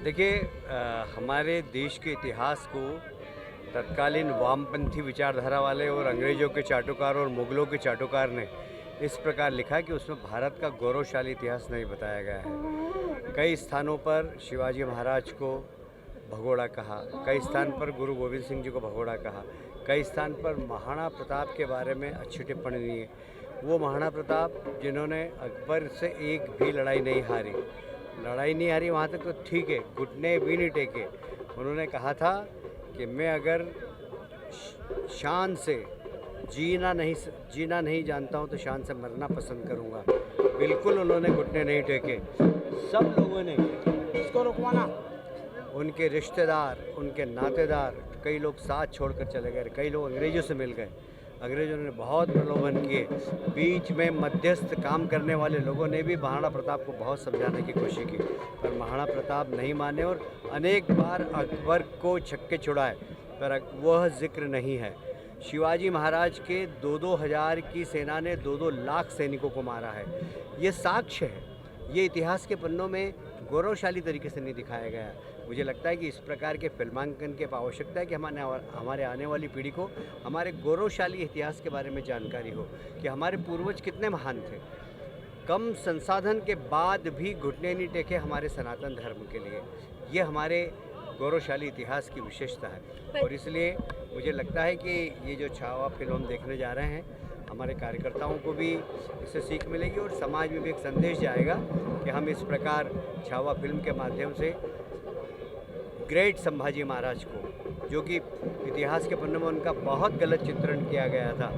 देखिए हमारे देश के इतिहास को तत्कालीन वामपंथी विचारधारा वाले और अंग्रेज़ों के चाटुकार और मुग़लों के चाटुकार ने इस प्रकार लिखा कि उसमें भारत का गौरवशाली इतिहास नहीं बताया गया है। कई स्थानों पर शिवाजी महाराज को भगोड़ा कहा, कई स्थान पर गुरु गोविंद सिंह जी को भगोड़ा कहा, कई स्थान पर महाराणा प्रताप के बारे में अच्छी टिप्पणी दी है। वो महाराणा प्रताप जिन्होंने अकबर से एक भी लड़ाई नहीं हारी, वहाँ तक तो ठीक है, घुटने भी नहीं टेके। उन्होंने कहा था कि मैं अगर शान से जीना नहीं जानता हूँ तो शान से मरना पसंद करूँगा। बिल्कुल उन्होंने घुटने नहीं टेके। सब लोगों ने इसको रुकवाना, उनके रिश्तेदार, उनके नातेदार, कई लोग साथ छोड़कर चले गए, कई लोग अंग्रेज़ों से मिल गए। अंग्रेज़ों ने बहुत प्रलोभन किए। बीच में मध्यस्थ काम करने वाले लोगों ने भी महाराणा प्रताप को बहुत समझाने की कोशिश की, पर महाराणा प्रताप नहीं माने और अनेक बार अकबर को छक्के छुड़ाए, पर वह जिक्र नहीं है। शिवाजी महाराज के 2-2 हज़ार की सेना ने 2-2 लाख सैनिकों को मारा है। ये साक्ष्य है, ये इतिहास के पन्नों में गौरवशाली तरीके से नहीं दिखाया गया। मुझे लगता है कि इस प्रकार के फिल्मांकन की आवश्यकता है कि हमारे आने वाली पीढ़ी को हमारे गौरवशाली इतिहास के बारे में जानकारी हो कि हमारे पूर्वज कितने महान थे। कम संसाधन के बाद भी घुटने नहीं टेके हमारे सनातन धर्म के लिए। ये हमारे गौरवशाली इतिहास की विशेषता है और इसलिए मुझे लगता है कि ये जो छावा फिल्म हम देखने जा रहे हैं, हमारे कार्यकर्ताओं को भी इससे सीख मिलेगी और समाज में भी एक संदेश जाएगा कि हम इस प्रकार छावा फिल्म के माध्यम से ग्रेट संभाजी महाराज को, जो कि इतिहास के पन्नों में उनका बहुत गलत चित्रण किया गया था,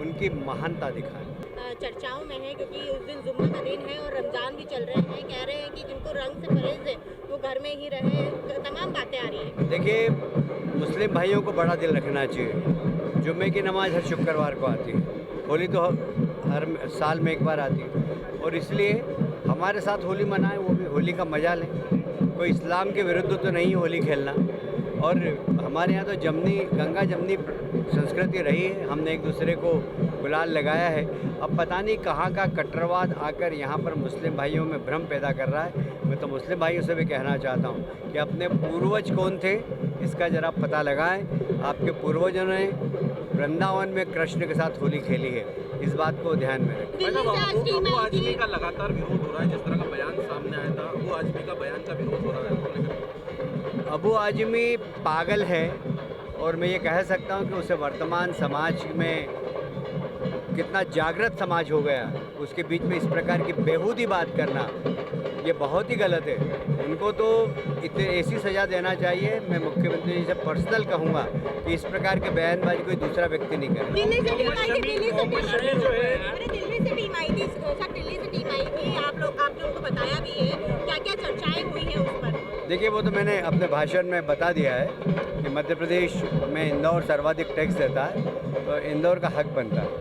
उनकी महानता दिखाएं। चर्चाओं में है क्योंकि उस दिन जुम्मा का दिन है और रमज़ान भी चल रहे हैं। कह रहे हैं कि जिनको रंग से परहेज है वो घर में ही रहे, तमाम बातें आ रही हैं। देखिए, मुस्लिम भाइयों को बड़ा दिल रखना चाहिए। जुम्मे की नमाज हर शुक्रवार को आती है, होली तो हर साल में एक बार आती है और इसलिए हमारे साथ होली मनाएं, वो भी होली का मजा लें। कोई इस्लाम के विरुद्ध तो नहीं होली खेलना। और हमारे यहाँ तो गंगा जमनी संस्कृति रही है, हमने एक दूसरे को गुलाल लगाया है। अब पता नहीं कहाँ का कट्टरवाद आकर यहाँ पर मुस्लिम भाइयों में भ्रम पैदा कर रहा है। मैं तो मुस्लिम भाइयों से भी कहना चाहता हूँ कि अपने पूर्वज कौन थे इसका ज़रा पता लगाएं। आपके पूर्वजों ने वृंदावन में कृष्ण के साथ होली खेली है, इस बात को ध्यान में रखें। अबू आजमी का लगातार विरोध हो रहा है, जिस तरह का बयान सामने आया था, अबू आजमी का बयान का विरोध हो रहा है। अबू आजमी पागल है और मैं ये कह सकता हूँ कि उसे वर्तमान समाज में कितना जागृत समाज हो गया, उसके बीच में इस प्रकार की बेहूदी बात करना ये बहुत ही गलत है। उनको तो इतने ऐसी सज़ा देना चाहिए। मैं मुख्यमंत्री जी से पर्सनल कहूँगा कि इस प्रकार के बयानबाजी कोई दूसरा व्यक्ति नहीं करे। दिल्ली से टीम आई थी, आप लोगों को बताया भी है, क्या क्या चर्चाएं हुई है उस पर? देखिए, वो तो मैंने अपने भाषण में बता दिया है कि मध्य प्रदेश में इंदौर सर्वाधिक टैक्स देता है, तो इंदौर का हक बनता है।